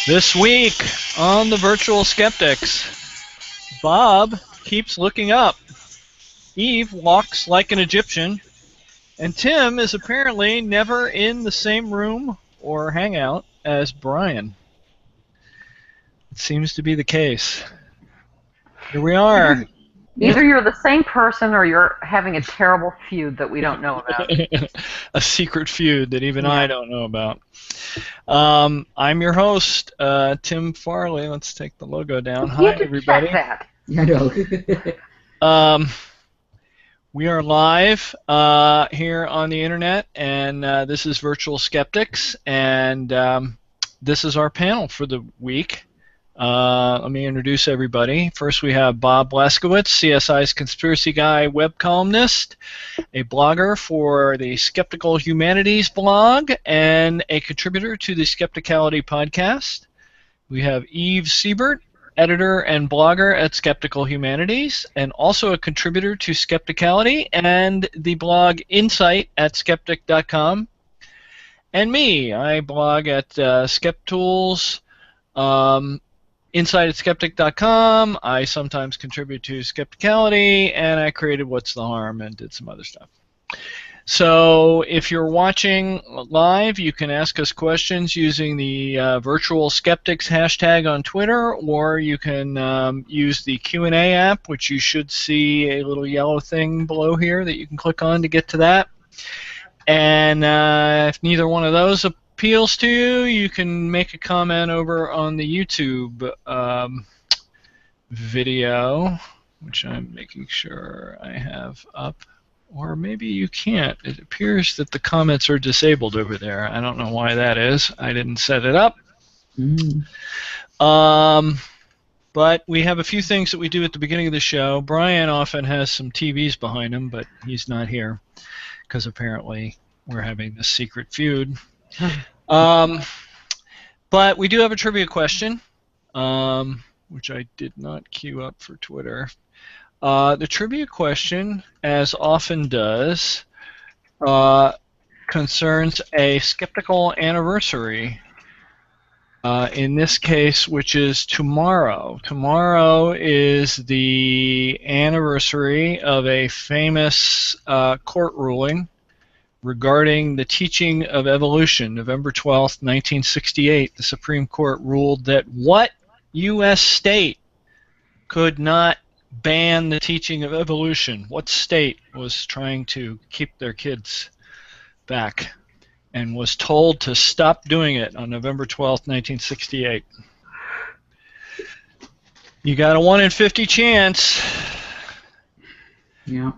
This week on the Virtual Skeptics, Bob keeps looking up, Eve walks like an Egyptian, and Tim is apparently never in the same room or hangout as Brian. It seems to be the case. Here we are. Either you're the same person or you're having a terrible feud that we don't know about. A secret feud that even I Yeah. don't know about. I'm your host, Tim Farley. Let's take the logo down. You Hi, have to everybody. check that. I know. We are live here on the internet, and this is Virtual Skeptics, and this is our panel for the week. Let me introduce everybody. First, we have Bob Leskowitz, CSI's conspiracy guy, web columnist, a blogger for the Skeptical Humanities blog, and a contributor to the Skepticality podcast. We have Eve Siebert, editor and blogger at Skeptical Humanities, and also a contributor to Skepticality and the blog Insight at skeptic.com. And me, I blog at SkepTools, Insight at skeptic.com. I sometimes contribute to Skepticality, and I created What's the Harm and did some other stuff. So if you're watching live, you can ask us questions using the Virtual Skeptics hashtag on Twitter, or you can use the Q&A app, which you should see a little yellow thing below here that you can click on to get to that. And if neither one of those appeals to you, you can make a comment over on the YouTube video, which I'm making sure I have up. Or maybe you can't. It appears that the comments are disabled over there. I don't know why that is. I didn't set it up. But we have a few things that we do at the beginning of the show. Brian often has some TVs behind him, but he's not here because apparently we're having this secret feud. But we do have a trivia question, which I did not queue up for Twitter. The trivia question, as often does, concerns a skeptical anniversary. In this case, which is tomorrow. Tomorrow is the anniversary of a famous court ruling regarding the teaching of evolution. November 12th, 1968, the Supreme Court ruled that what U.S. state could not ban the teaching of evolution? What state was trying to keep their kids back and was told to stop doing it on November 12th, 1968? You got a 1 in 50 chance. Yeah.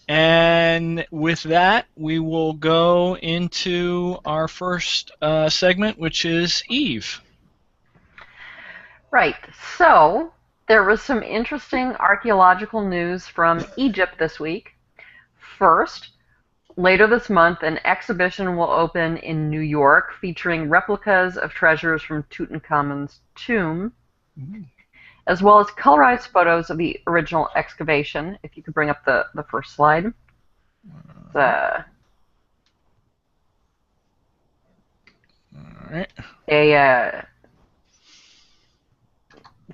And with that, we will go into our first segment, which is Eve. Right. So there was some interesting archaeological news from Egypt this week. First, later this month, an exhibition will open in New York featuring replicas of treasures from Tutankhamun's tomb, as well as colorized photos of the original excavation. If you could bring up the first slide. All right.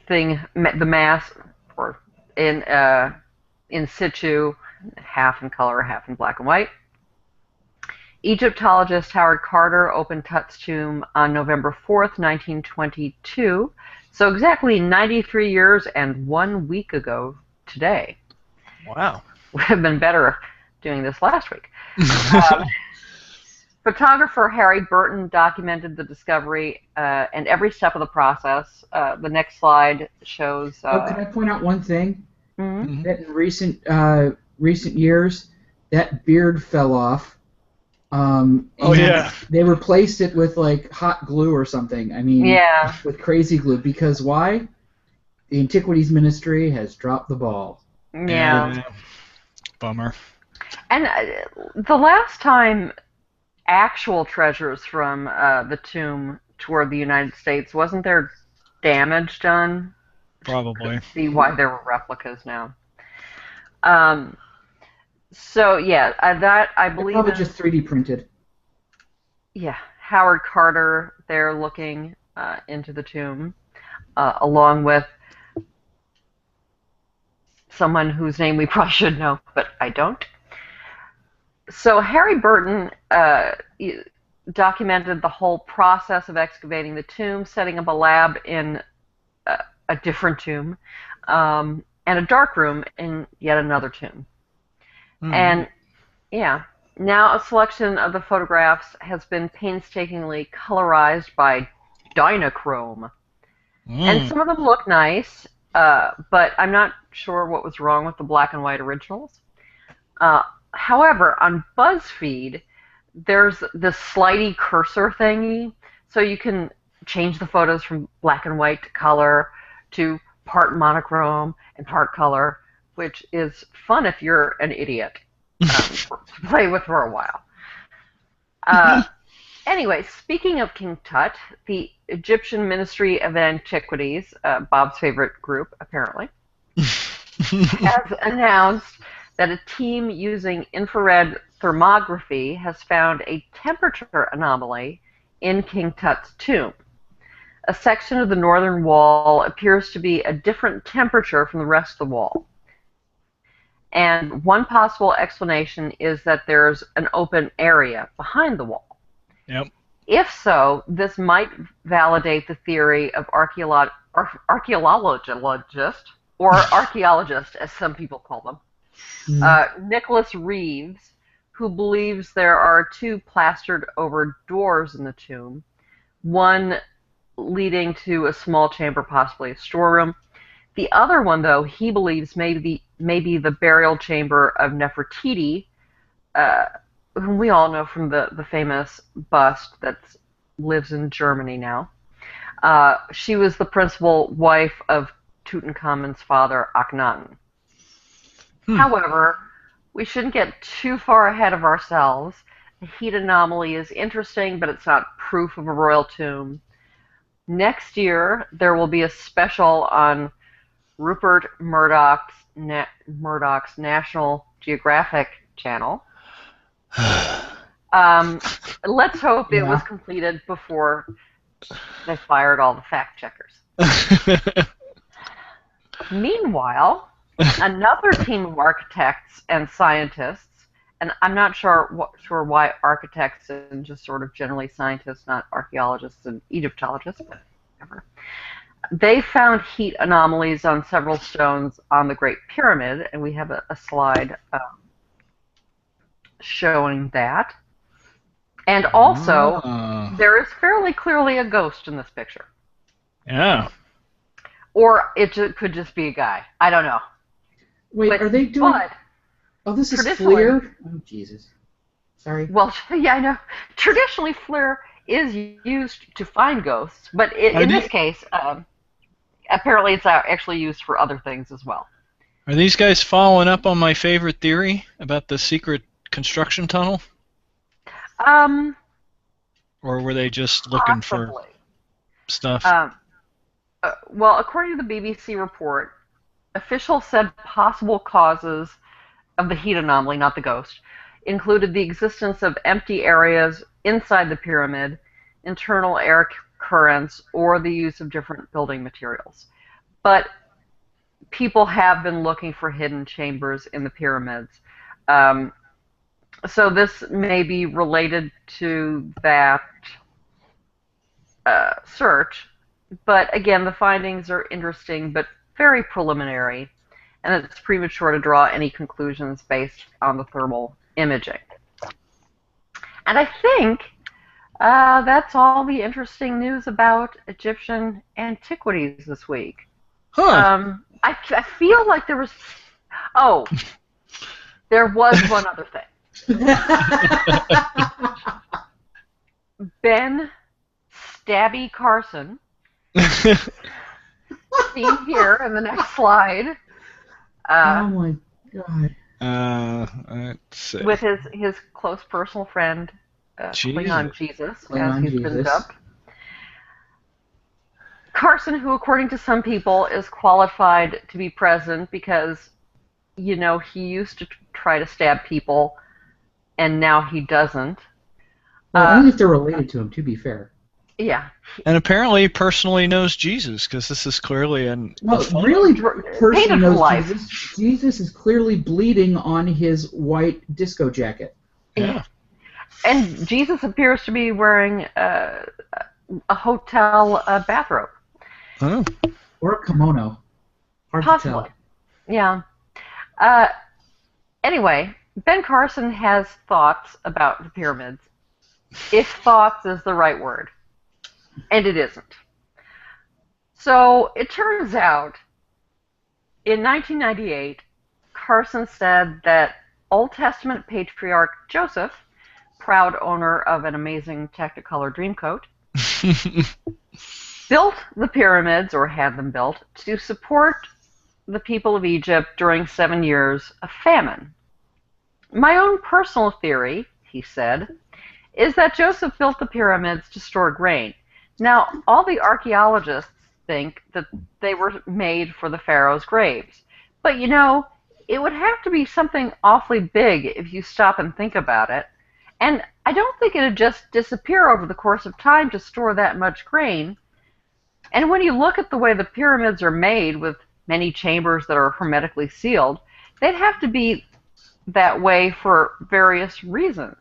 The mass, or in situ, half in color, half in black and white. Egyptologist Howard Carter opened Tut's tomb on November 4th, 1922, so exactly 93 years and 1 week ago today. Wow. Would have been better doing this last week. Photographer Harry Burton documented the discovery and every step of the process. The next slide shows... Can I point out one thing? Mm-hmm. That in recent years, that beard fell off. They replaced it with like hot glue or something. I mean, yeah, with crazy glue. Because why? The Antiquities Ministry has dropped the ball. Yeah. Bummer. And the last time actual treasures from the tomb toured the United States, wasn't there damage done? Probably. See why there were replicas now. So yeah, that I believe They're probably just 3D printed. Yeah, Howard Carter there looking into the tomb, along with someone whose name we probably should know, but I don't. So Harry Burton documented the whole process of excavating the tomb, setting up a lab in a different tomb, and a dark room in yet another tomb. Hmm. And yeah, now a selection of the photographs has been painstakingly colorized by Dynachrome. And some of them look nice, but I'm not sure what was wrong with the black and white originals. However, on BuzzFeed, there's this slidey cursor thingy, so you can change the photos from black and white to color to part monochrome and part color, which is fun if you're an idiot to play with for a while. Anyway, speaking of King Tut, the Egyptian Ministry of Antiquities, Bob's favorite group apparently, has announced that a team using infrared thermography has found a temperature anomaly in King Tut's tomb. A section of the northern wall appears to be a different temperature from the rest of the wall. And one possible explanation is that there's an open area behind the wall. Yep. If so, this might validate the theory of archaeologist, or archaeologist, as some people call them, Nicholas Reeves, who believes there are two plastered over doors in the tomb, one leading to a small chamber, possibly a storeroom. The other one, though, he believes may be the burial chamber of Nefertiti, whom we all know from the famous bust that lives in Germany now. She was the principal wife of Tutankhamun's father, Akhenaten. However, we shouldn't get too far ahead of ourselves. The heat anomaly is interesting, but it's not proof of a royal tomb. Next year, there will be a special on Rupert Murdoch's National Geographic channel. Let's hope it was completed before they fired all the fact checkers. Meanwhile, another team of architects and scientists, and I'm not sure why architects and just sort of generally scientists, not archaeologists and Egyptologists, but whatever. They found heat anomalies on several stones on the Great Pyramid, and we have a slide showing that. And also, there is fairly clearly a ghost in this picture. Yeah. Or it could just be a guy. I don't know. Wait, are they doing... Oh, this is FLIR? Oh, Jesus. Sorry. Well, yeah, I know. Traditionally, FLIR is used to find ghosts, but in this case, apparently it's actually used for other things as well. Are these guys following up on my favorite theory about the secret construction tunnel? Or were they just looking for stuff? Well, according to the BBC report, officials said possible causes of the heat anomaly, not the ghost, included the existence of empty areas inside the pyramid, internal air currents, or the use of different building materials. But people have been looking for hidden chambers in the pyramids. So this may be related to that search. But again, the findings are interesting but very preliminary, and it's premature to draw any conclusions based on the thermal imaging. And I think that's all the interesting news about Egyptian antiquities this week. Huh. I feel like there was... Oh, there was one other thing. Ben Stabby Carson, seen here in the next slide. Oh my God. Let's see. With his close personal friend, Klingon Jesus, as he's been dubbed. Carson, who according to some people is qualified to be president because, you know, he used to try to stab people and now he doesn't. Well, only if they're related to him, to be fair. Yeah. And apparently personally knows Jesus, because this is clearly really personally knows life. Jesus. Jesus is clearly bleeding on his white disco jacket. Yeah. And Jesus appears to be wearing a hotel bathrobe. Oh. Or a kimono. Hard Possibly. to tell. Yeah. Anyway, Ben Carson has thoughts about the pyramids, if thoughts is the right word, and it isn't. So it turns out, in 1998, Carson said that Old Testament patriarch Joseph, proud owner of an amazing Technicolor Dreamcoat, built the pyramids, or had them built, to support the people of Egypt during 7 years of famine. My own personal theory, he said, is that Joseph built the pyramids to store grain. Now, all the archaeologists think that they were made for the pharaoh's graves. But you know, it would have to be something awfully big if you stop and think about it. And I don't think it would just disappear over the course of time to store that much grain. And when you look at the way the pyramids are made, with many chambers that are hermetically sealed, they'd have to be that way for various reasons.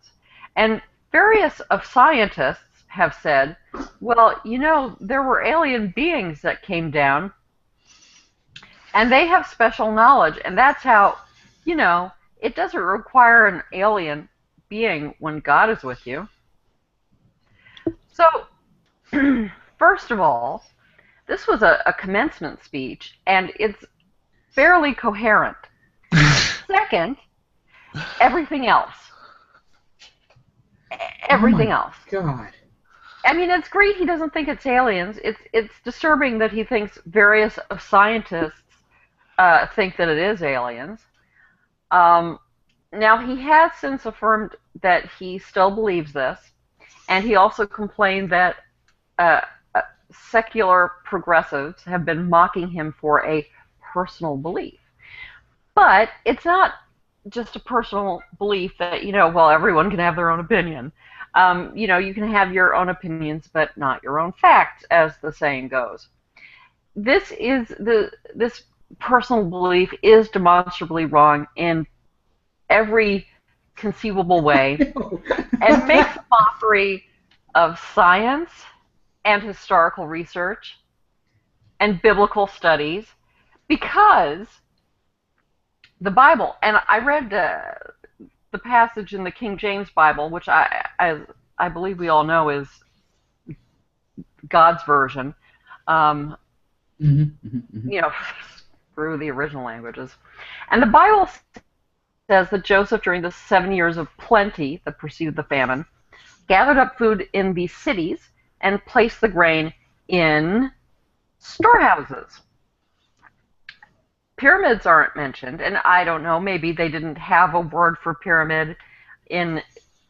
And various of scientists have said, well, you know, there were alien beings that came down, and they have special knowledge, and that's how, you know, it doesn't require an alien being when God is with you. So, first of all, this was a commencement speech, and it's barely coherent. Second, everything else. Everything else. God. I mean, it's great he doesn't think it's aliens. It's disturbing that he thinks various of scientists think that it is aliens. Now, he has since affirmed that he still believes this, and he also complained that secular progressives have been mocking him for a personal belief. But it's not just a personal belief that, you know, well, everyone can have their own opinion. You know, you can have your own opinions, but not your own facts, as the saying goes. This personal belief is demonstrably wrong in every conceivable way, and makes a mockery of science and historical research and biblical studies, because the Bible, and I read the passage in the King James Bible, which I believe we all know is God's version, you know, through the original languages. And the Bible says that Joseph, during the 7 years of plenty that preceded the famine, gathered up food in these cities and placed the grain in storehouses. Pyramids aren't mentioned, and I don't know, maybe they didn't have a word for pyramid in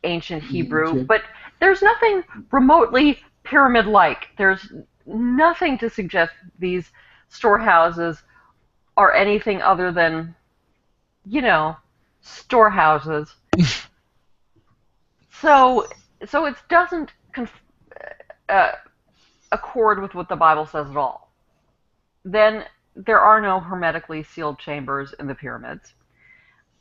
ancient Hebrew, but there's nothing remotely pyramid-like. There's nothing to suggest these storehouses are anything other than, you know, storehouses. So it doesn't accord with what the Bible says at all. Then there are no hermetically sealed chambers in the pyramids.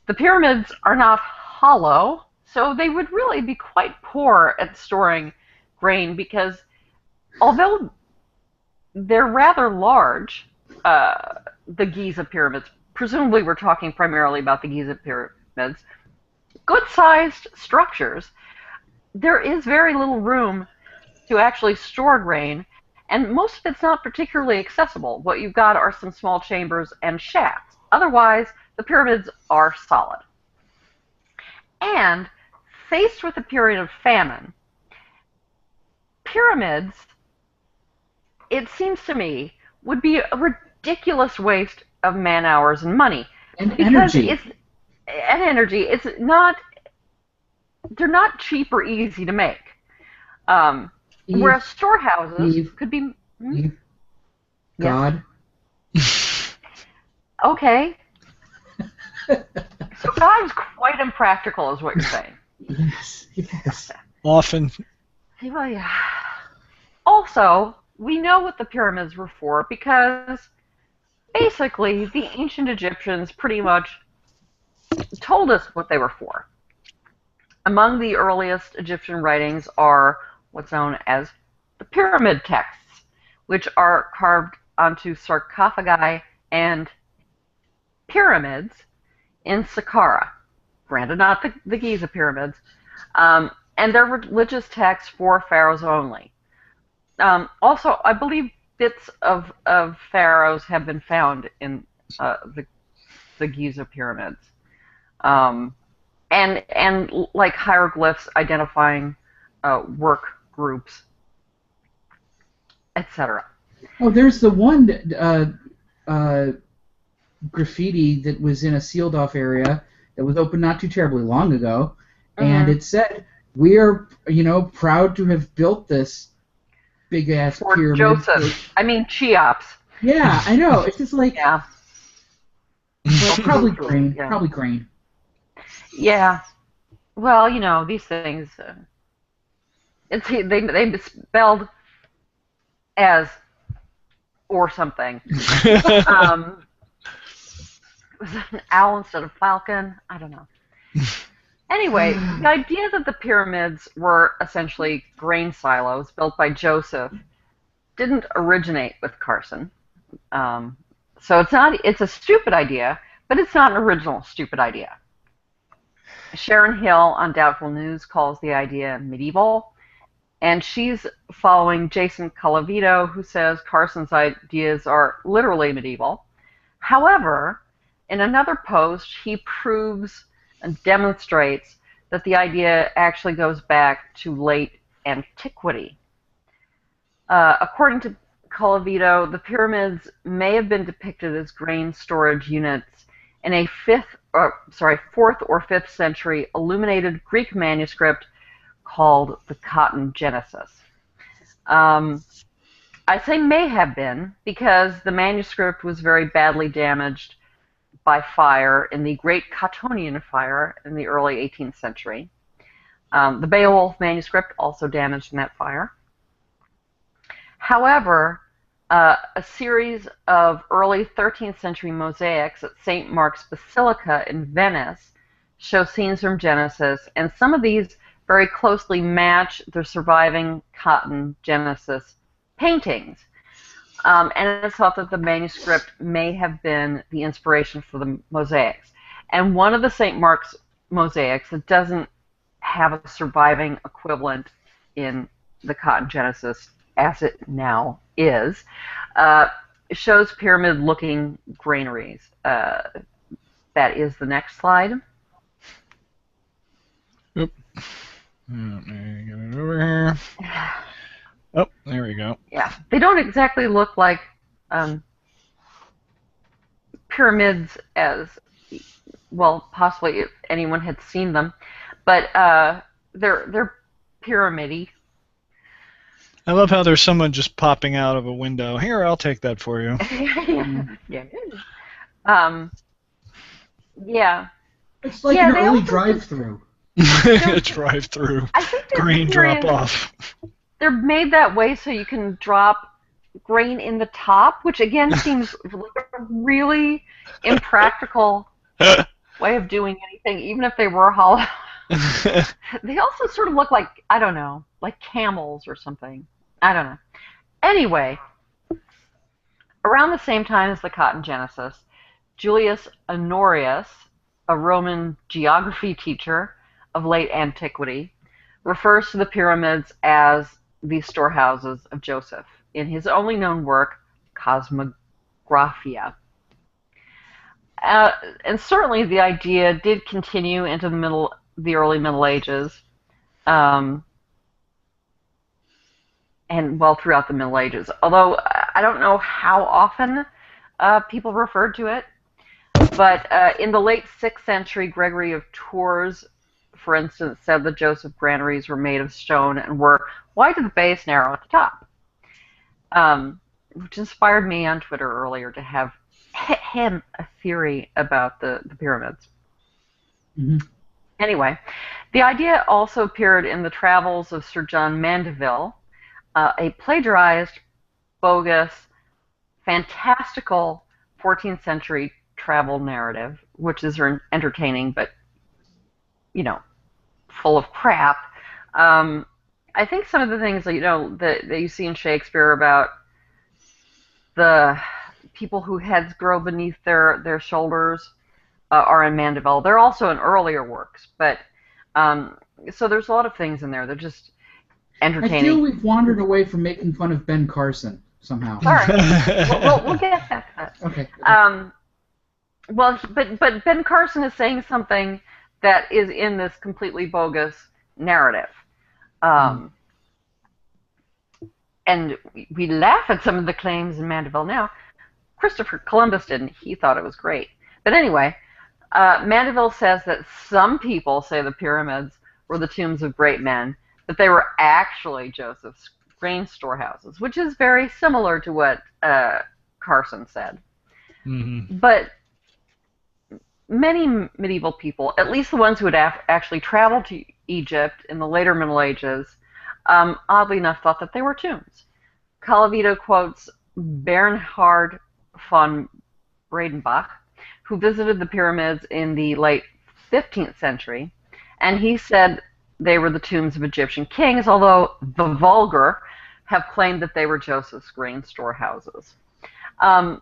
The pyramids are not hollow, so they would really be quite poor at storing grain, because although they're rather large, the Giza pyramids, presumably we're talking primarily about the Giza pyramids, good-sized structures, there is very little room to actually store grain, and most of it's not particularly accessible. What you've got are some small chambers and shafts. Otherwise, the pyramids are solid. And faced with a period of famine, pyramids, it seems to me, would be a ridiculous waste of man hours and money. And energy. It's not, they're not cheap or easy to make. Whereas storehouses could be... God. Okay. So God is quite impractical, is what you're saying. Yes. often. Well, yeah. Also, we know what the pyramids were for because basically the ancient Egyptians pretty much told us what they were for. Among the earliest Egyptian writings are what's known as the pyramid texts, which are carved onto sarcophagi and pyramids in Saqqara, granted not the Giza pyramids, and they're religious texts for pharaohs only. Also, I believe bits of pharaohs have been found in the Giza pyramids, and like hieroglyphs identifying work groups, etc. Oh, there's the one graffiti that was in a sealed off area that was open not too terribly long ago, and it said, "We are, proud to have built this big ass pyramid." Joseph. I mean Cheops. Yeah, I know. It's just like, yeah. Well, probably grain. Yeah. Probably grain. Yeah. Well, these things. They spelled as or something. Was it an owl instead of falcon? I don't know. Anyway, the idea that the pyramids were essentially grain silos built by Joseph didn't originate with Carson. So it's a stupid idea, but it's not an original stupid idea. Sharon Hill on Doubtful News calls the idea medieval, and she's following Jason Colavito, who says Carson's ideas are literally medieval. However, in another post, he proves and demonstrates that the idea actually goes back to late antiquity. According to Colavito, the pyramids may have been depicted as grain storage units in a 4th or 5th century illuminated Greek manuscript called the Cotton Genesis. I say may have been because the manuscript was very badly damaged by fire in the Great Cottonian Fire in the early 18th century. The Beowulf manuscript also damaged in that fire. However, a series of early 13th century mosaics at St. Mark's Basilica in Venice show scenes from Genesis, and some of these very closely match the surviving Cotton Genesis paintings. And it's thought that the manuscript may have been the inspiration for the mosaics. And one of the St. Mark's mosaics that doesn't have a surviving equivalent in the Cotton Genesis, as it now is, shows pyramid-looking granaries. That is the next slide. Oop. Let me get it over here. Oh, there we go. Yeah, they don't exactly look like pyramids as, well, possibly if anyone had seen them, but they're pyramid-y. I love how there's someone just popping out of a window. Here, I'll take that for you. Yeah. Yeah. It's like an early drive-through. A drive-through. Grain drop-off. They're made that way so you can drop grain in the top, which again seems like a really impractical way of doing anything, even if they were hollow. They also sort of look like, I don't know, like camels or something. I don't know. Anyway, around the same time as the Cotton Genesis, Julius Honorius, a Roman geography teacher of late antiquity, refers to the pyramids as the storehouses of Joseph in his only known work, Cosmographia. And certainly the idea did continue into the early Middle Ages, and well throughout the Middle Ages. Although I don't know how often people referred to it, but in the late 6th century, Gregory of Tours, for instance, said the Joseph granaries were made of stone and were wide at the base, narrow at the top, which inspired me on Twitter earlier to have him a theory about the pyramids. Mm-hmm. Anyway, the idea also appeared in the travels of Sir John Mandeville, a plagiarized, bogus, fantastical 14th century travel narrative, which is entertaining but, full of crap. I think some of the things that you see in Shakespeare about the people whose heads grow beneath their shoulders are in Mandeville. They're also in earlier works, but so there's a lot of things in there. They're just entertaining. I feel we've wandered away from making fun of Ben Carson somehow. Sorry, we'll get back to that. Okay. Well, but Ben Carson is saying something that is in this completely bogus narrative. And we laugh at some of the claims in Mandeville now. Christopher Columbus didn't. He thought it was great. But anyway, Mandeville says that some people say the pyramids were the tombs of great men, but they were actually Joseph's grain storehouses, which is very similar to what Carson said. Mm-hmm. But many medieval people, at least the ones who had actually traveled to Egypt in the later Middle Ages, oddly enough, thought that they were tombs. Calavito quotes Bernhard von Bredenbach, who visited the pyramids in the late 15th century, and he said they were the tombs of Egyptian kings, although the vulgar have claimed that they were Joseph's grain storehouses. And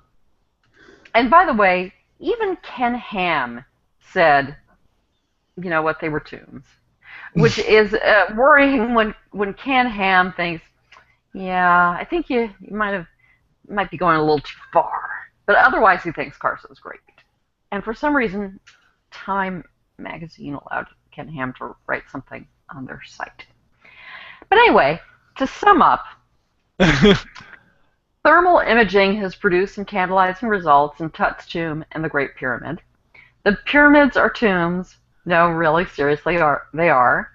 by the way, even Ken Ham said, what, they were tombs, which is worrying when Ken Ham thinks, yeah, I think you might be going a little too far. But otherwise, he thinks Carson's great. And for some reason, Time magazine allowed Ken Ham to write something on their site. But anyway, to sum up, thermal imaging has produced some tantalizing results in Tut's tomb and the Great Pyramid. The pyramids are tombs. No, really, seriously, they are.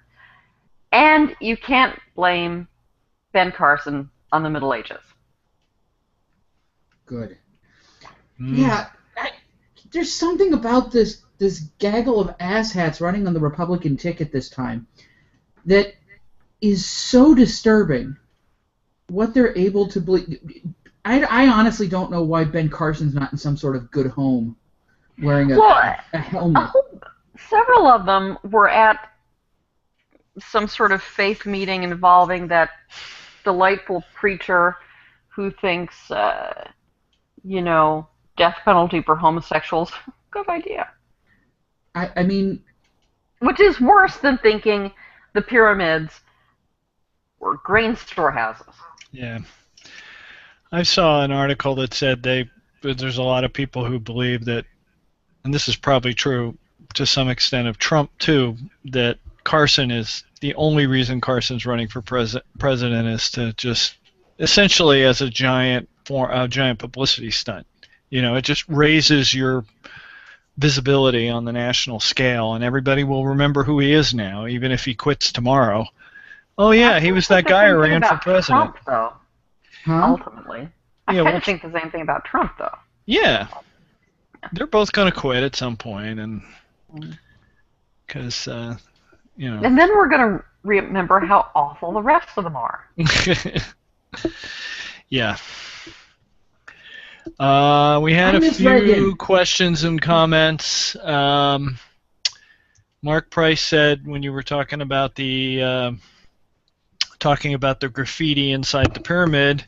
And you can't blame Ben Carson on the Middle Ages. Good. Yeah, there's something about this gaggle of asshats running on the Republican ticket this time that is so disturbing. What they're able to believe. I honestly don't know why Ben Carson's not in some sort of good home wearing a helmet. Several of them were at some sort of faith meeting involving that delightful preacher who thinks, death penalty for homosexuals. Good idea. I mean... Which is worse than thinking the pyramids were grain storehouses. Yeah. I saw an article that said there's a lot of people who believe that, and this is probably true to some extent of Trump too, that Carson is the only reason Carson's running for president is to just essentially as a giant publicity stunt. It just raises your visibility on the national scale, and everybody will remember who he is now, even if he quits tomorrow. Oh yeah, he was that guy who ran for president. Trump, though. Huh? Ultimately, I kind of think the same thing about Trump, though. Yeah, they're both going to quit at some point, and because And then we're going to remember how awful the rest of them are. Yeah. We had a few questions and comments. Mark Price said when you were talking about the graffiti inside the pyramid,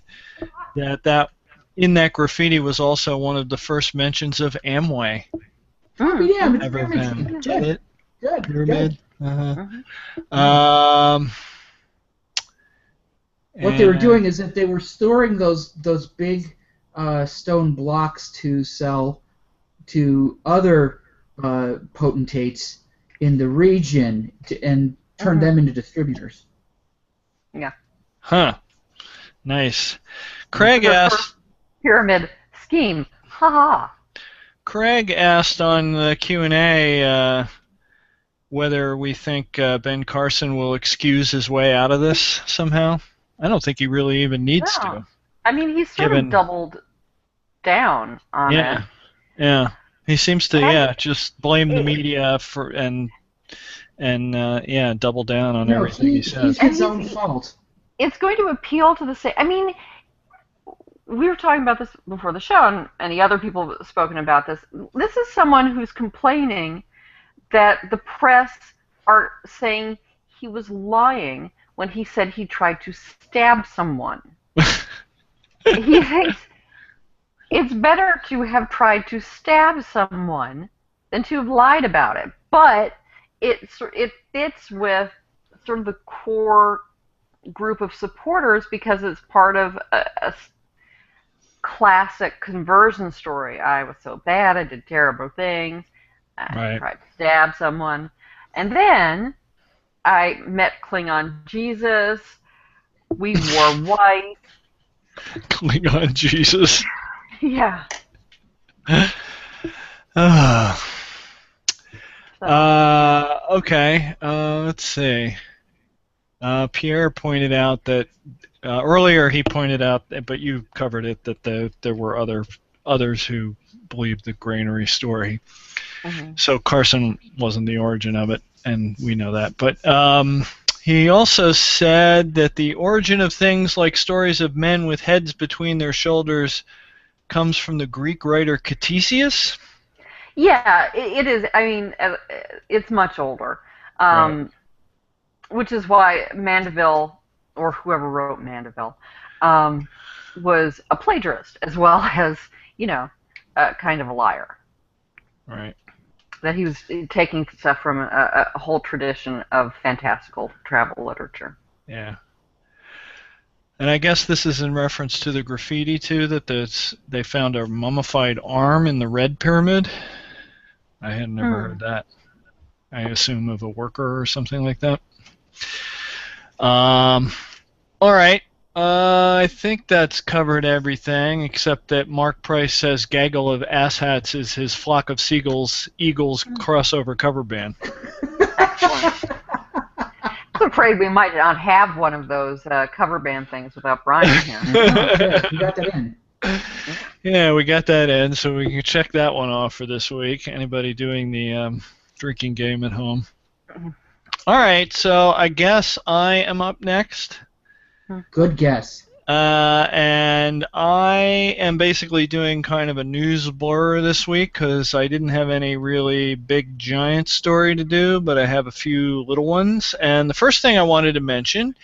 that in that graffiti was also one of the first mentions of Amway. Oh yeah, it's Ever been. Get it? Good. Pyramid. What they were doing is that they were storing those big stone blocks to sell to other potentates in the region and turn them into distributors. Yeah. Huh. Nice. Craig asked. Pyramid scheme. Ha ha. Craig asked on the Q&A whether we think Ben Carson will excuse his way out of this somehow. I don't think he really even needs to. I mean, he's sort of doubled down on it. Yeah. He seems to, just blame the media and double down on No, everything he he's says. And his own fault. it's going to appeal to the same. I mean, we were talking about this before the show, and the other people have spoken about this. This is someone who's complaining that the press are saying he was lying when he said he tried to stab someone. He thinks it's better to have tried to stab someone than to have lied about it. But it fits with sort of the core group of supporters because it's part of a classic conversion story. I was so bad, I did terrible things, I tried to stab someone, and then I met Klingon Jesus, we wore white. Klingon Jesus. Yeah. Okay, let's see. Pierre pointed out that earlier he pointed out, but you covered it, that there were others who believed the granary story. Mm-hmm. So Carson wasn't the origin of it, and we know that. But he also said that the origin of things like stories of men with heads between their shoulders comes from the Greek writer Ctesias. Yeah, it is. I mean, it's much older, Right. which is why Mandeville, or whoever wrote Mandeville, was a plagiarist as well as, kind of a liar. Right. That he was taking stuff from a whole tradition of fantastical travel literature. Yeah. And I guess this is in reference to the graffiti, too, that they found a mummified arm in the Red Pyramid. I had never heard that. I assume of a worker or something like that. All right. I think that's covered everything, except that Mark Price says Gaggle of Asshats is his Flock of Seagulls Eagles crossover cover band. Excellent. I'm afraid we might not have one of those cover band things without Brian here. Yeah, you got that in. Yeah, we got that in, so we can check that one off for this week. Anybody doing the drinking game at home? All right, so I guess I am up next. Good guess. And I am basically doing kind of a news blur this week because I didn't have any really big giant story to do, but I have a few little ones. And the first thing I wanted to mention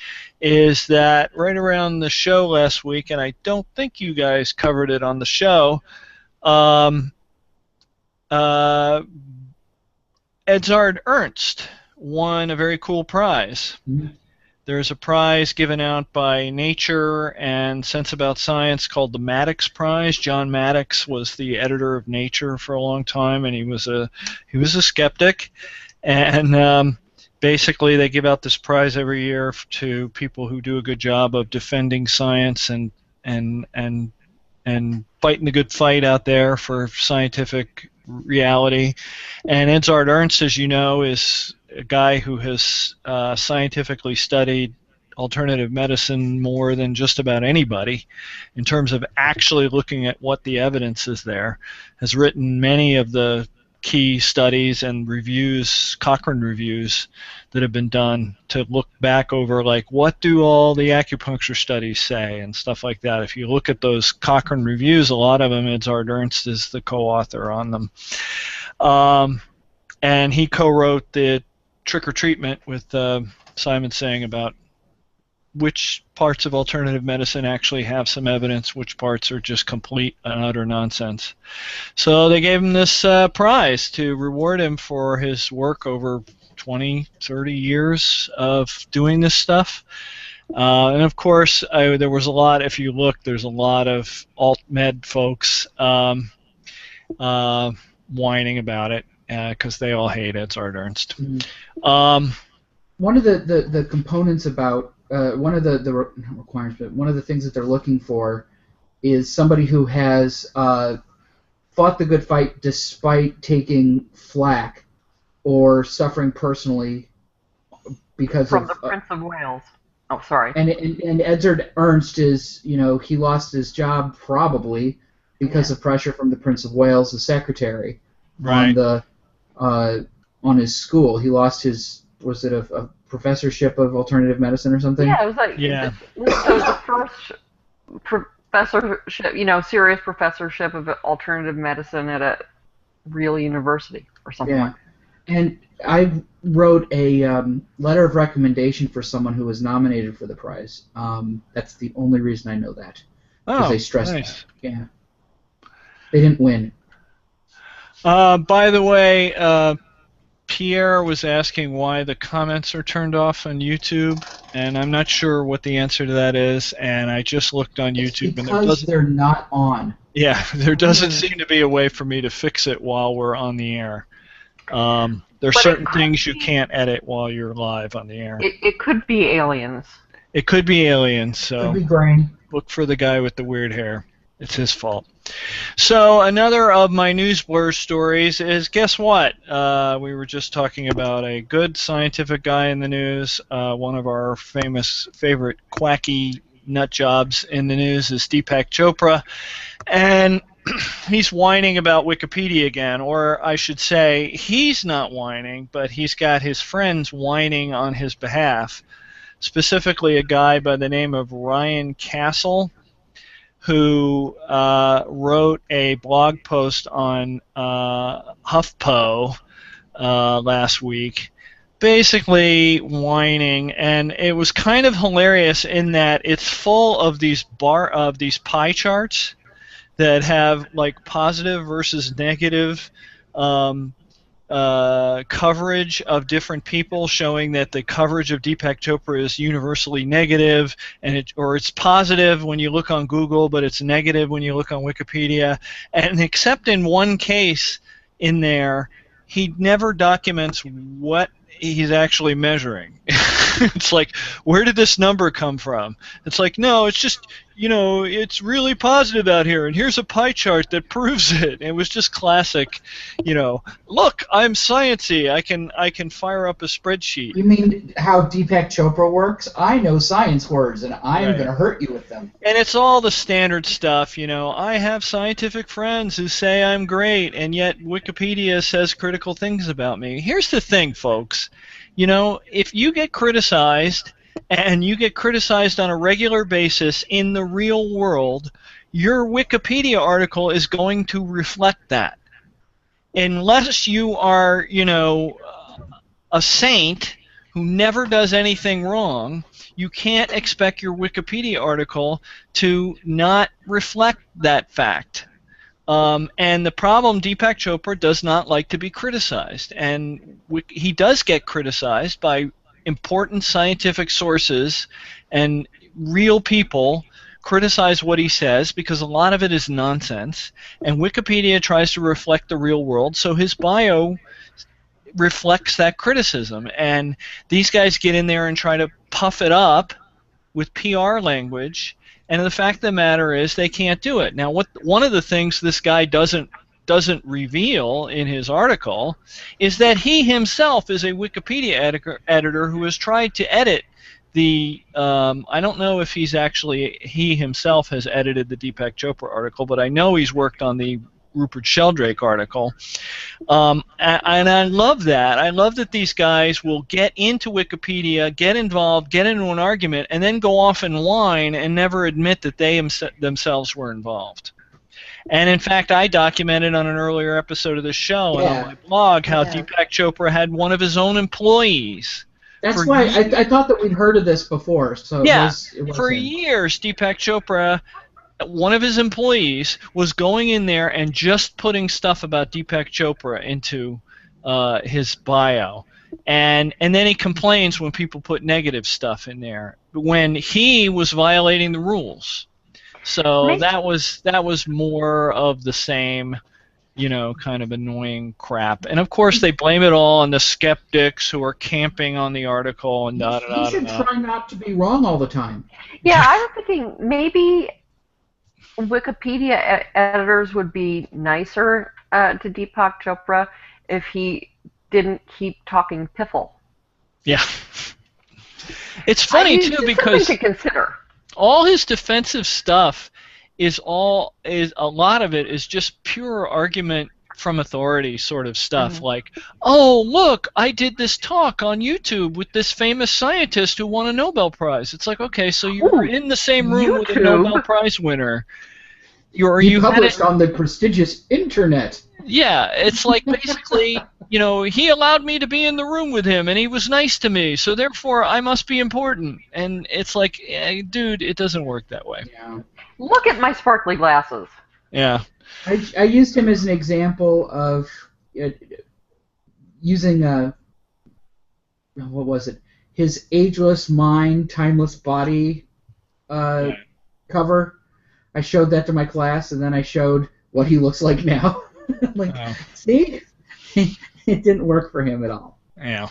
is that right around the show last week, and I don't think you guys covered it on the show, Edzard Ernst won a very cool prize. Mm-hmm. There's a prize given out by Nature and Sense About Science called the Maddox Prize. John Maddox was the editor of Nature for a long time, and he was a skeptic. And basically, they give out this prize every year to people who do a good job of defending science and fighting the good fight out there for scientific reality. And Edzard Ernst, as you know, is a guy who has scientifically studied alternative medicine more than just about anybody in terms of actually looking at what the evidence is there, has written many of the key studies and reviews, Cochrane reviews, that have been done to look back over, like, what do all the acupuncture studies say and stuff like that. If you look at those Cochrane reviews, a lot of them, Edzard Ernst is the co-author on them. And he co-wrote the Trick or Treatment with Simon Singh about which parts of alternative medicine actually have some evidence, which parts are just complete and utter nonsense. So they gave him this prize to reward him for his work over 20, 30 years of doing this stuff. And of course, there was a lot, if you look, there's a lot of alt-med folks whining about it because they all hate Edzard Ernst. Mm-hmm. One of the components about one of the not requirements, but one of the things that they're looking for is somebody who has fought the good fight despite taking flack or suffering personally because from of the Prince of Wales. Oh, sorry. And Edzard Ernst is, he lost his job probably because of pressure from the Prince of Wales, the secretary, right, on on his school. He lost his, was it a professorship of alternative medicine or something? Yeah, it was like Yeah. so the first professorship, serious professorship of alternative medicine at a real university or something Yeah. like that. And I wrote a letter of recommendation for someone who was nominated for the prize. That's the only reason I know that. Because Oh, they stressed nice. that. Yeah. They didn't win. By the way, Pierre was asking why the comments are turned off on YouTube, and I'm not sure what the answer to that is. And I just looked on It's YouTube, and because they're not on. there doesn't seem to be a way for me to fix it while we're on the air. There's But certain things you can't edit while you're live on the air. it could be aliens. It could be aliens, so Could be brain. look for the guy with the weird hair. It's his fault. So another of my news blur stories is, guess what? We were just talking about a good scientific guy in the news. One of our favorite quacky nut jobs in the news is Deepak Chopra, and he's whining about Wikipedia again, or I should say he's not whining, but he's got his friends whining on his behalf, specifically a guy by the name of Ryan Castle, who wrote a blog post on HuffPo last week, basically whining, and it was kind of hilarious in that it's full of these pie charts that have like positive versus negative coverage of different people, showing that the coverage of Deepak Chopra is universally negative, and it's positive when you look on Google, but it's negative when you look on Wikipedia. And except in one case in there, he never documents what he's actually measuring. It's like, where did this number come from? It's like, no, it's just, it's really positive out here, and here's a pie chart that proves it. It was just classic, look, I'm sciencey. I can fire up a spreadsheet. You mean how Deepak Chopra works? I know science words, and I'm Right. going to hurt you with them. And it's all the standard stuff, I have scientific friends who say I'm great, and yet Wikipedia says critical things about me. Here's the thing, folks. If you get criticized, and you get criticized on a regular basis in the real world, your Wikipedia article is going to reflect that. Unless you are, a saint who never does anything wrong, you can't expect your Wikipedia article to not reflect that fact. And the problem, Deepak Chopra does not like to be criticized. And he does get criticized by important scientific sources, and real people criticize what he says because a lot of it is nonsense. And Wikipedia tries to reflect the real world, so his bio reflects that criticism. And these guys get in there and try to puff it up with PR language, and the fact of the matter is they can't do it. Now, one of the things this guy doesn't reveal in his article is that he himself is a Wikipedia editor who has tried to edit the I don't know if he himself has edited the Deepak Chopra article, but I know he's worked on the Rupert Sheldrake article. And I love that. I love that these guys will get into Wikipedia, get involved, get into an argument, and then go off and whine and never admit that they themselves were involved. And in fact, I documented on an earlier episode of the show and on my blog how Deepak Chopra had one of his own employees. That's why I thought that we'd heard of this before. So for years, Deepak Chopra, one of his employees, was going in there and just putting stuff about Deepak Chopra into his bio. And then he complains when people put negative stuff in there, when he was violating the rules. So that was more of the same, kind of annoying crap. And of course, they blame it all on the skeptics who are camping on the article and da da da. He should try not to be wrong all the time. Yeah, I was thinking maybe Wikipedia editors would be nicer to Deepak Chopra if he didn't keep talking piffle. Yeah. It's funny too because something to consider. All his defensive stuff is a lot of it is just pure argument from authority sort of stuff, like, oh, look, I did this talk on YouTube with this famous scientist who won a Nobel Prize. It's like, okay, so you were in the same room with a Nobel YouTube. Prize winner. He published on the prestigious internet. Yeah, it's like basically, he allowed me to be in the room with him, and he was nice to me, so therefore I must be important. And it's like, dude, it doesn't work that way. Yeah. Look at my sparkly glasses. Yeah. I used him as an example of using what was it? His Ageless Mind, Timeless Body cover. I showed that to my class, and then I showed what he looks like now. Like, see, it didn't work for him at all. Yeah.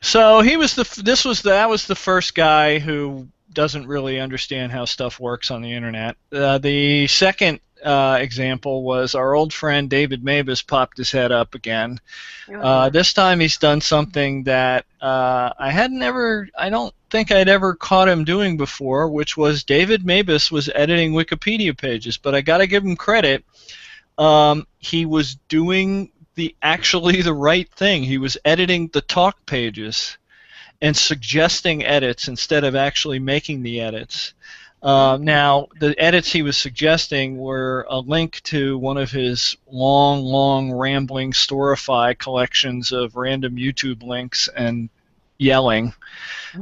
So that was the first guy who doesn't really understand how stuff works on the internet. The second example was our old friend David Mavis popped his head up again. This time he's done something that I don't think I'd ever caught him doing before, which was David Mavis was editing Wikipedia pages, but I got to give him credit. He was doing actually the right thing. He was editing the talk pages and suggesting edits instead of actually making the edits. Now, the edits he was suggesting were a link to one of his long, rambling Storify collections of random YouTube links and yelling.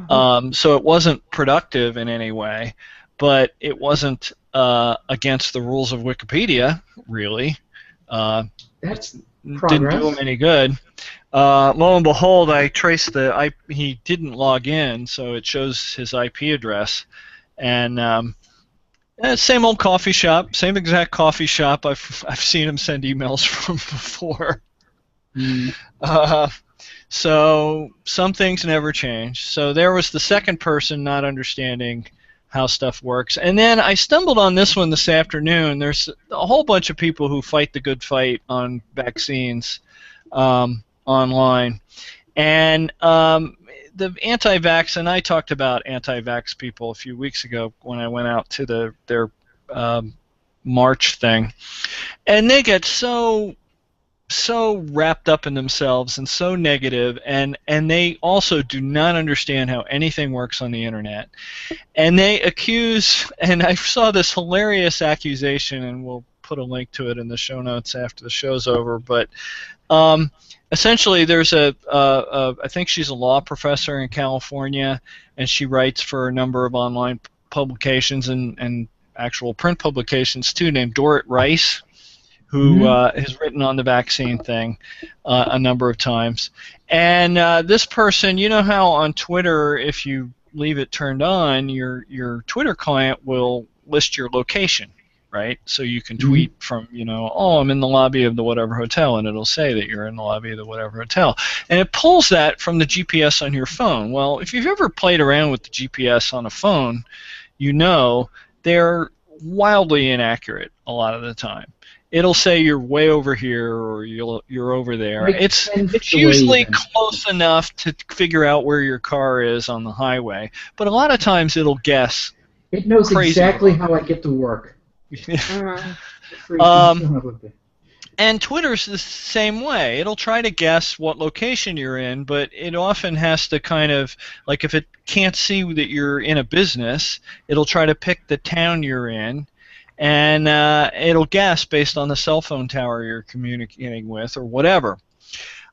So it wasn't productive in any way, but it wasn't against the rules of Wikipedia, really. That's didn't do him any good. Lo and behold, I traced he didn't log in, so it shows his IP address. And same old coffee shop, same exact coffee shop I've seen him send emails from before. So some things never change. So there was the second person not understanding how stuff works. And then I stumbled on this one this afternoon. There's a whole bunch of people who fight the good fight on vaccines online. And the anti-vax, and I talked about anti-vax people a few weeks ago when I went out to their March thing. And they get so wrapped up in themselves and so negative, and they also do not understand how anything works on the internet. And they accuse, and I saw this hilarious accusation, and we'll put a link to it in the show notes after the show's over, but essentially there's I think she's a law professor in California, and she writes for a number of online publications and actual print publications too, named Dorrit Rice, who has written on the vaccine thing a number of times. And this person, you know how on Twitter, if you leave it turned on, your Twitter client will list your location, right? So you can tweet from, oh, I'm in the lobby of the whatever hotel, and it'll say that you're in the lobby of the whatever hotel. And it pulls that from the GPS on your phone. Well, if you've ever played around with the GPS on a phone, they're wildly inaccurate a lot of the time. It'll say you're way over here or you're over there. It's usually close enough to figure out where your car is on the highway, but a lot of times it'll guess. It knows exactly how I get to work. And Twitter's the same way. It'll try to guess what location you're in, but it often has to kind of, like if it can't see that you're in a business, it'll try to pick the town you're in, and it'll guess based on the cell phone tower you're communicating with or whatever.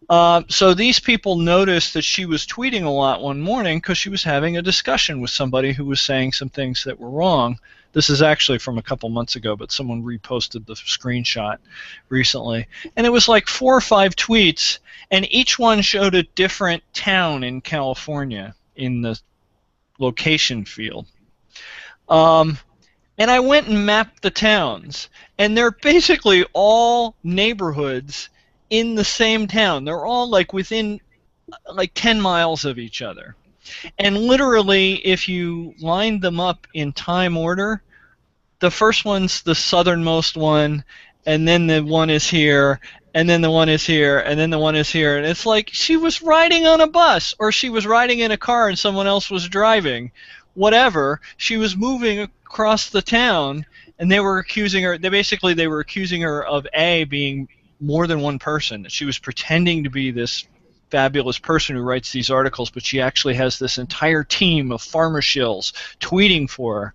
So these people noticed that she was tweeting a lot one morning because she was having a discussion with somebody who was saying some things that were wrong. This is actually from a couple months ago, but someone reposted the screenshot recently. And it was like 4 or 5 tweets, and each one showed a different town in California in the location field. And I went and mapped the towns, and they're basically all neighborhoods in the same town. They're all like within like 10 miles of each other. And literally, if you line them up in time order, the first one's the southernmost one, and then the one is here, and then the one is here, and then the one is here. And it's like she was riding on a bus, or she was riding in a car and someone else was driving. Whatever. She was moving across the town, and they were accusing her. They were accusing her of A, being more than one person, that she was pretending to be this fabulous person who writes these articles, but she actually has this entire team of farmer shills tweeting for her,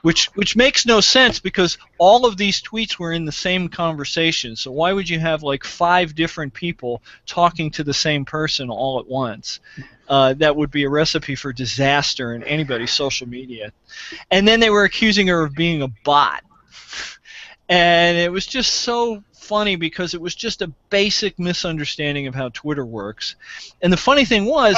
which makes no sense because all of these tweets were in the same conversation. So why would you have like 5 different people talking to the same person all at once? That would be a recipe for disaster in anybody's social media. And then they were accusing her of being a bot. And it was just so funny because it was just a basic misunderstanding of how Twitter works. And the funny thing was,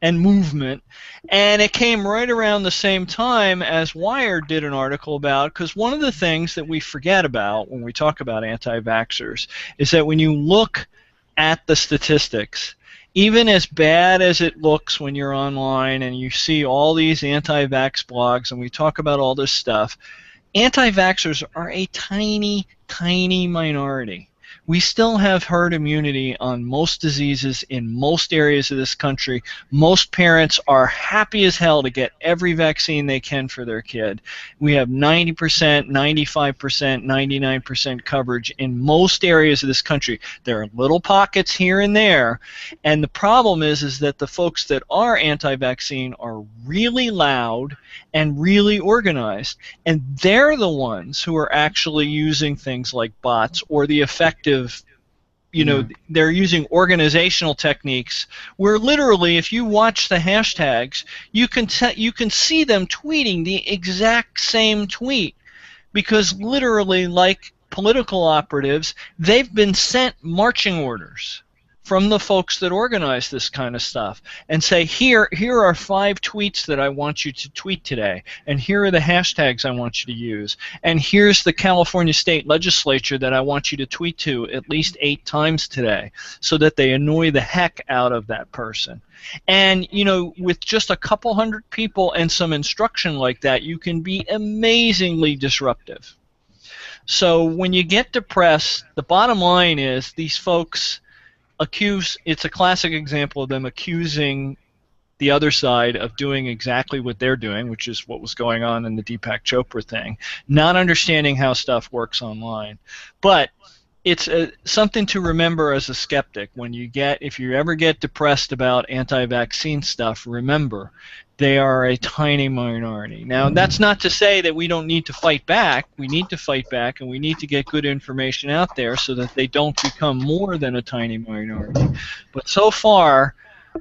movement. And it came right around the same time as Wired did an article about, because one of the things that we forget about when we talk about anti-vaxxers is that when you look at the statistics, even as bad as it looks when you're online and you see all these anti-vax blogs and we talk about all this stuff, anti-vaxxers are a tiny, tiny minority. We still have herd immunity on most diseases in most areas of this country. Most parents are happy as hell to get every vaccine they can for their kid. We have 90%, 95%, 99% coverage in most areas of this country. There are little pockets here and there, and the problem is that the folks that are anti-vaccine are really loud and really organized, and they're the ones who are actually using things like bots or the effective, they're using organizational techniques where literally if you watch the hashtags, you can see them tweeting the exact same tweet, because literally, like political operatives, they've been sent marching orders from the folks that organize this kind of stuff and say, here are 5 tweets that I want you to tweet today, and here are the hashtags I want you to use, and here's the California state legislature that I want you to tweet to at least 8 times today, so that they annoy the heck out of that person. And with just a couple hundred people and some instruction like that, you can be amazingly disruptive. So when you get depressed, the bottom line is these folks it's a classic example of them accusing the other side of doing exactly what they're doing, which is what was going on in the Deepak Chopra thing, not understanding how stuff works online. But it's something to remember as a skeptic. If you ever get depressed about anti-vaccine stuff, remember, they are a tiny minority. Now, that's not to say that we don't need to fight back. We need to fight back, and we need to get good information out there so that they don't become more than a tiny minority. But so far,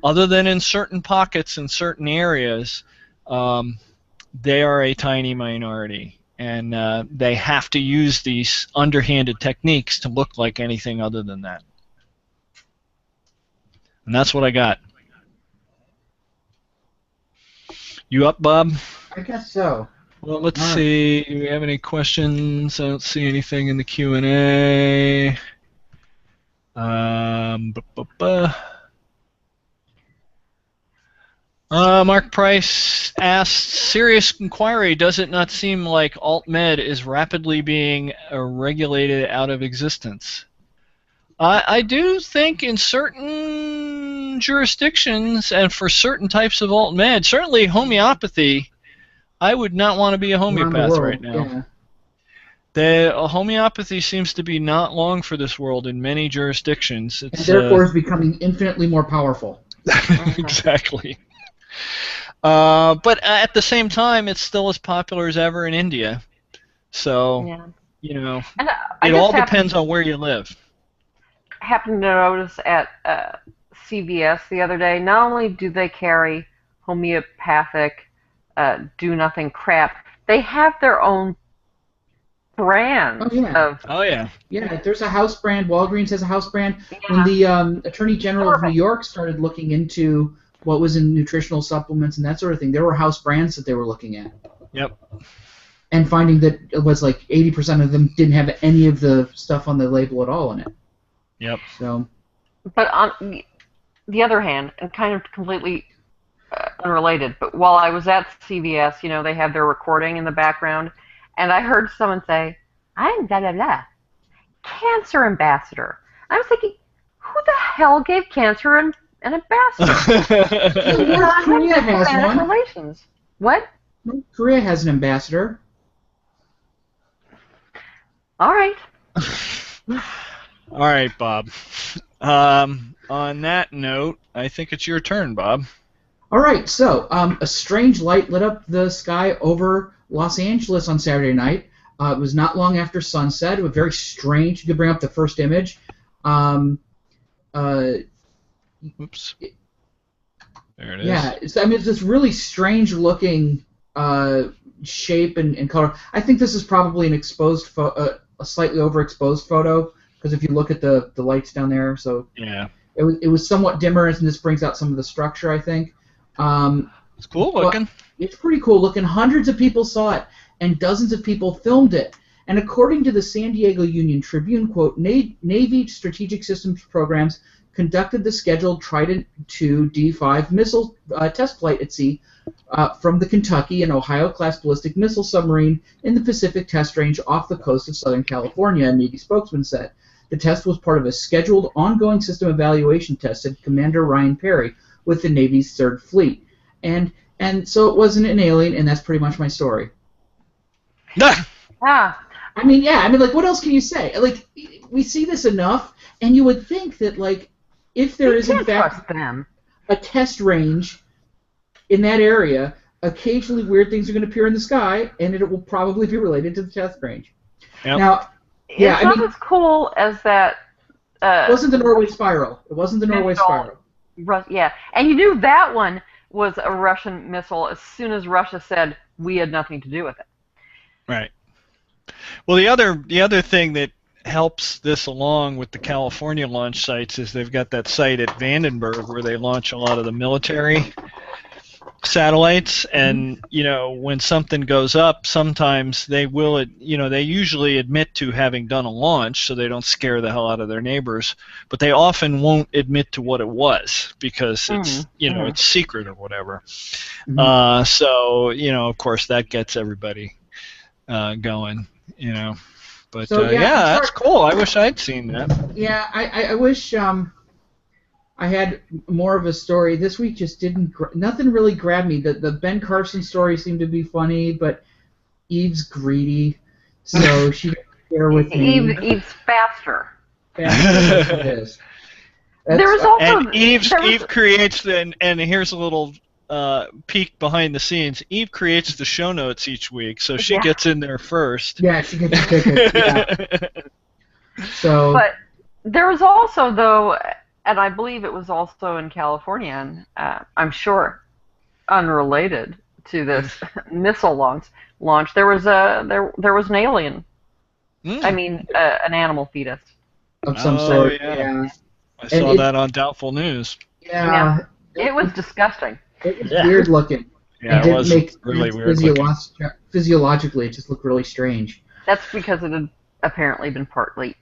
other than in certain pockets in certain areas, they are a tiny minority. And they have to use these underhanded techniques to look like anything other than that. And that's what I got. You up, Bob? I guess so. Well, let's see. Do we have any questions? I don't see anything in the Q&A. Mark Price asked, serious inquiry, does it not seem like alt-med is rapidly being regulated out of existence? I do think in certain jurisdictions and for certain types of alt-med, certainly homeopathy, I would not want to be a homeopath right now. Yeah. The homeopathy seems to be not long for this world in many jurisdictions. And therefore is becoming infinitely more powerful. Exactly. But at the same time, it's still as popular as ever in India. So, it all depends on where you live. I happened to notice at CVS the other day, not only do they carry homeopathic do-nothing crap, they have their own brand Yeah, there's a house brand. Walgreens has a house brand. Yeah. When the Attorney General of New York started looking into what was in nutritional supplements and that sort of thing, there were house brands that they were looking at. Yep. And finding that it was like 80% of them didn't have any of the stuff on the label at all in it. Yep. So. But on the other hand, and kind of completely unrelated, but while I was at CVS, they have their recording in the background, and I heard someone say, I'm blah, blah, blah, cancer ambassador. I was thinking, who the hell gave cancer an ambassador? Korea has one. Relations. What? Korea has an ambassador. All right. All right, Bob. On that note, I think it's your turn, Bob. All right, so a strange light lit up the sky over Los Angeles on Saturday night. It was not long after sunset. It was very strange. You could bring up the first image. Um, uh, Oops. There it is. yeah, it's this really strange looking shape and color. I think this is probably an exposed a slightly overexposed photo, because if you look at the lights down there, so Yeah. it was somewhat dimmer, and this brings out some of the structure, I think. It's cool looking. It's pretty cool looking. Hundreds of people saw it, and dozens of people filmed it. And according to the San Diego Union Tribune, quote, Navy Strategic Systems Programs conducted the scheduled Trident II D5 missile test flight at sea from the Kentucky and Ohio-class ballistic missile submarine in the Pacific Test Range off the coast of Southern California, a Navy spokesman said. The test was part of a scheduled ongoing system evaluation test, said Commander Ryan Perry with the Navy's Third Fleet. And so it wasn't an alien, and that's pretty much my story. Yeah. I mean, like, what else can you say? Like, we see this enough, and you would think that, like, if there is in fact a test range in that area, occasionally weird things are going to appear in the sky, and it will probably be related to the test range. Yep. Now, it's not as cool as that. It wasn't the Norway Spiral. It wasn't the Norway Spiral. Yeah, and you knew that one was a Russian missile as soon as Russia said we had nothing to do with it. Right. Well, the other thing that helps this along with the California launch sites is they've got that site at Vandenberg where they launch a lot of the military satellites, and when something goes up, sometimes they will, they usually admit to having done a launch so they don't scare the hell out of their neighbors, but they often won't admit to what it was because it's it's secret or whatever. So of course that gets everybody going, but So, that's cool. I wish I'd seen that. Yeah, I wish I had more of a story. This week just didn't. Nothing really grabbed me. The Ben Carson story seemed to be funny, but Eve's greedy, so she didn't share with me. Eve's faster. Faster than it is. There was also and Eve creates and here's a little peek behind the scenes. Eve creates the show notes each week, so she gets in there first. Yeah, she gets the tickets. Yeah. So, but there was also, though, and I believe it was also in California, and I'm sure unrelated to this missile launch. There was an alien. I mean, an animal fetus of some sort. Yeah. I saw that on Doubtful News. Yeah. It was disgusting. It was weird looking. Yeah, it was really weird looking. Physiologically, it just looked really strange. That's because it had apparently been partly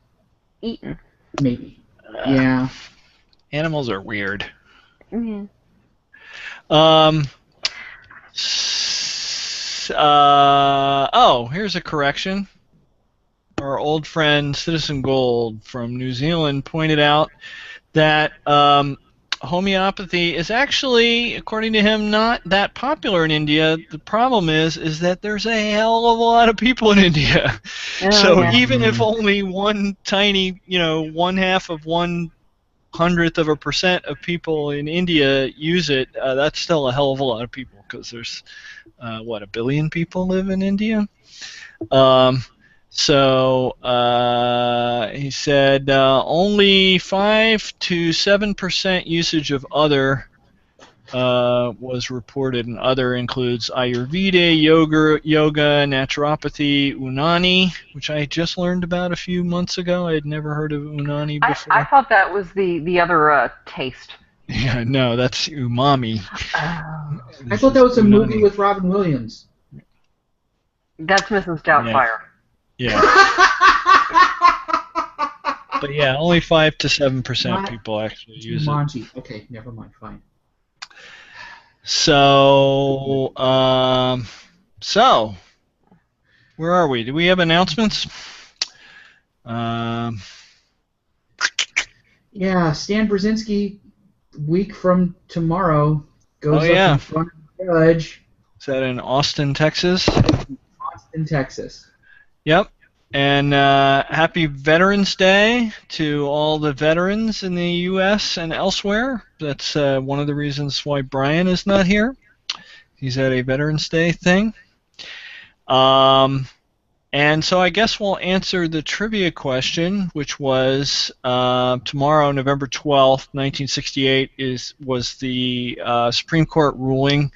eaten. Maybe. Yeah. Animals are weird. Mm-hmm. Here's a correction. Our old friend Citizen Gold from New Zealand pointed out that homeopathy is actually, according to him, not that popular in India. The problem is that there's a hell of a lot of people in India. Even if only one tiny, 1/2 of 1/100% of people in India use it, that's still a hell of a lot of people, because there's, 1 billion people live in India? He said only 5 to 7% usage of other was reported, and other includes Ayurveda, yoga, naturopathy, Unani, which I just learned about a few months ago. I had never heard of Unani before. I thought that was the other taste. Yeah, no, that's umami. I thought that was a movie with Robin Williams. That's Mrs. Doubtfire. Yeah. But yeah, only 5 to 7% people actually use it. Okay, never mind. Fine. So, where are we? Do we have announcements? Yeah, Stan Brzezinski, week from tomorrow, goes up in front of the judge. Is that in Austin, Texas? Austin, Texas. Yep. And happy Veterans Day to all the veterans in the U.S. and elsewhere. That's one of the reasons why Brian is not here. He's at a Veterans Day thing. And so I guess we'll answer the trivia question, which was tomorrow, November 12th, 1968, was the Supreme Court ruling.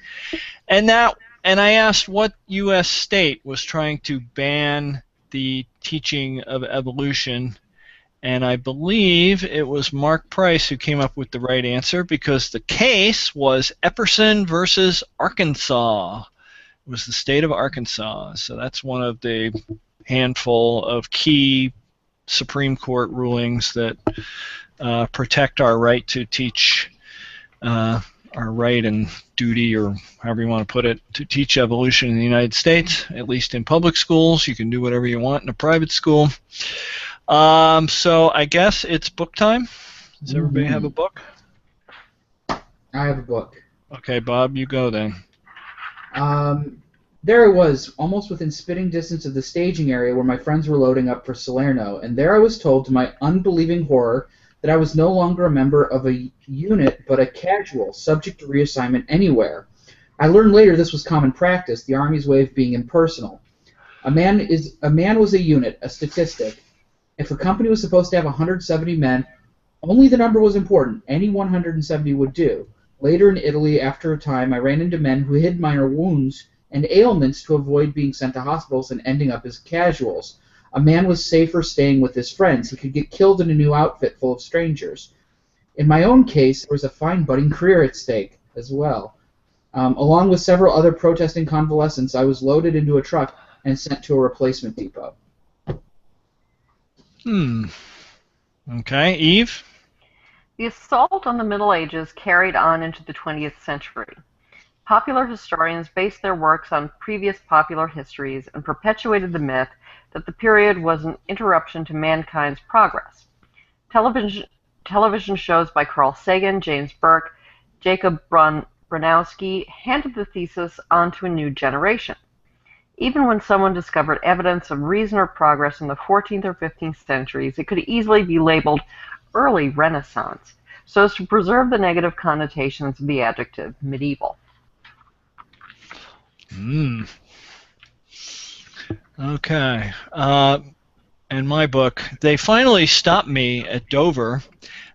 And I asked what U.S. state was trying to ban the teaching of evolution, and I believe it was Mark Price who came up with the right answer, because the case was Epperson versus Arkansas. It was the state of Arkansas. So that's one of the handful of key Supreme Court rulings that protect our right to teach, our right and duty, or however you want to put it, to teach evolution in the United States, at least in public schools. You can do whatever you want in a private school. So I guess it's book time. Does everybody have a book? I have a book. Okay, Bob, you go then. There it was, almost within spitting distance of the staging area where my friends were loading up for Salerno, and there I was told, to my unbelieving horror, that I was no longer a member of a unit, but a casual, subject to reassignment anywhere. I learned later this was common practice, the Army's way of being impersonal. A man was a unit, a statistic. If a company was supposed to have 170 men, only the number was important. Any 170 would do. Later in Italy, after a time, I ran into men who hid minor wounds and ailments to avoid being sent to hospitals and ending up as casuals. A man was safer staying with his friends. He could get killed in a new outfit full of strangers. In my own case, there was a fine budding career at stake as well. Along with several other protesting convalescents, I was loaded into a truck and sent to a replacement depot. Okay, Eve? The assault on the Middle Ages carried on into the 20th century. Popular historians based their works on previous popular histories and perpetuated the myth that the period was an interruption to mankind's progress. Television shows by Carl Sagan, James Burke, Jacob Bronowski handed the thesis on to a new generation. Even when someone discovered evidence of reason or progress in the 14th or 15th centuries, it could easily be labeled early Renaissance, so as to preserve the negative connotations of the adjective medieval. Okay. In my book, they finally stopped me at Dover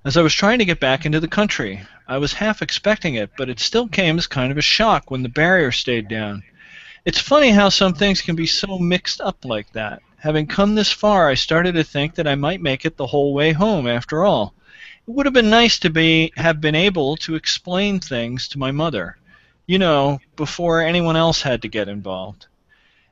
as I was trying to get back into the country. I was half expecting it, but it still came as kind of a shock when the barrier stayed down. It's funny how some things can be so mixed up like that. Having come this far, I started to think that I might make it the whole way home after all. It would have been nice to have been able to explain things to my mother, before anyone else had to get involved.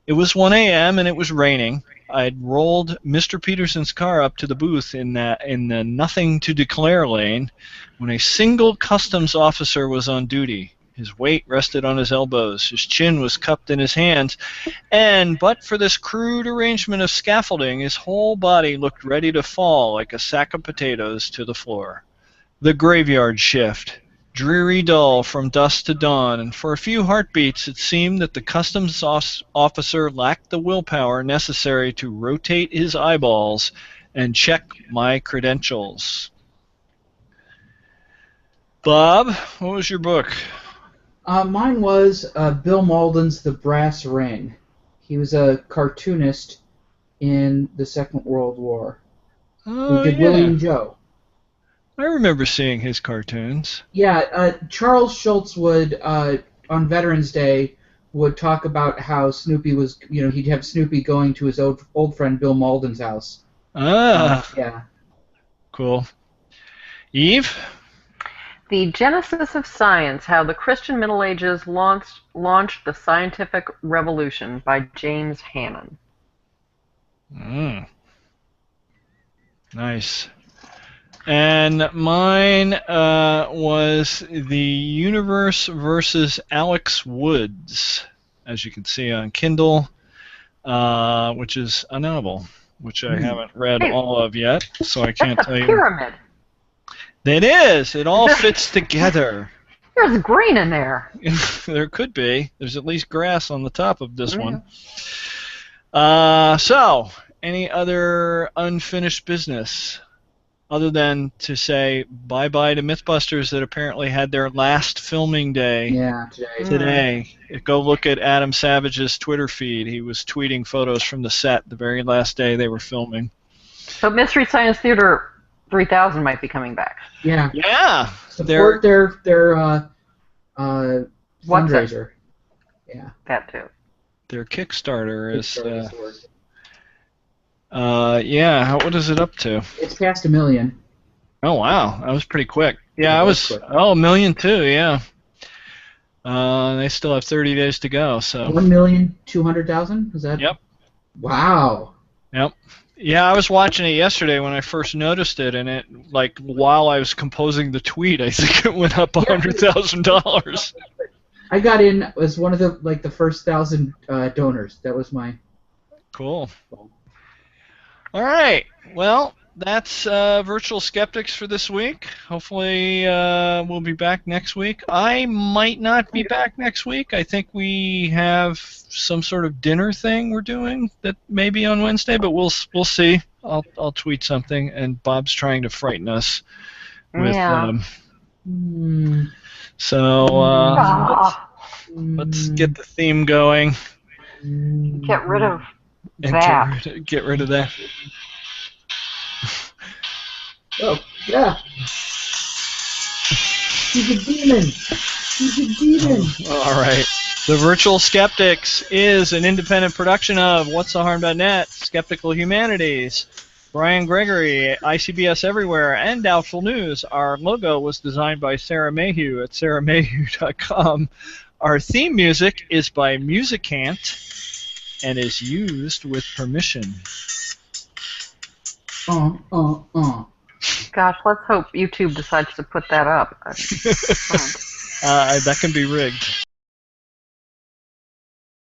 It was 1 a.m. and it was raining. I'd rolled Mr. Peterson's car up to the booth in the nothing to declare lane when a single customs officer was on duty. His weight rested on his elbows, his chin was cupped in his hands, and but for this crude arrangement of scaffolding, his whole body looked ready to fall like a sack of potatoes to the floor. The graveyard shift. Dreary dull from dusk to dawn, and for a few heartbeats it seemed that the customs officer lacked the willpower necessary to rotate his eyeballs and check my credentials. Bob, what was your book? Mine was Bill Malden's The Brass Ring. He was a cartoonist in the Second World War who did Willie and Joe. I remember seeing his cartoons. Yeah, Charles Schultz would, on Veterans Day, would talk about how Snoopy was, he'd have Snoopy going to his old friend Bill Malden's house. Yeah. Cool. Eve? The Genesis of Science, How the Christian Middle Ages Launched the Scientific Revolution by James Hannon. Nice. And mine was The Universe versus Alex Woods, as you can see on Kindle, which is a novel, which I haven't read all of yet, so I can't tell you. Pyramid. It is. It all fits together. There's green in there. There could be. There's at least grass on the top of this one. So, any other unfinished business other than to say bye-bye to Mythbusters that apparently had their last filming day Yeah, today. Go look at Adam Savage's Twitter feed. He was tweeting photos from the set the very last day they were filming. So Mystery Science Theater 3000 might be coming back. Yeah. Yeah. Support their What's fundraiser. Yeah. That too. Their Kickstarter is. Kickstarter's Yeah. What is it up to? It's past $1 million. Oh wow, that was pretty quick. Yeah, Yeah, I that was was. quick. Oh, $1 million too. Yeah. They still have 30 days to go. So. 1,200,000? Is that? Yep. Wow. Yep. Yeah, I was watching it yesterday when I first noticed it, and it like while I was composing the tweet, I think it went up $100,000. I got in as one of the first 1,000 donors. That was my. Cool. All right. Well, that's Virtual Skeptics for this week. Hopefully, we'll be back next week. I might not be back next week. I think we have some sort of dinner thing we're doing that may be on Wednesday, but we'll see. I'll tweet something, and Bob's trying to frighten us with. Yeah. So let's get the theme going. Get rid of And that. get rid of that. Oh, yeah. He's a demon. He's a demon. All right. The Virtual Skeptics is an independent production of What'sTheHarm.net, Skeptical Humanities, Brian Gregory, ICBS Everywhere, and Doubtful News. Our logo was designed by Sarah Mayhew at sarahmayhew.com. Our theme music is by Musicant and is used with permission. Gosh, let's hope YouTube decides to put that up. That can be rigged.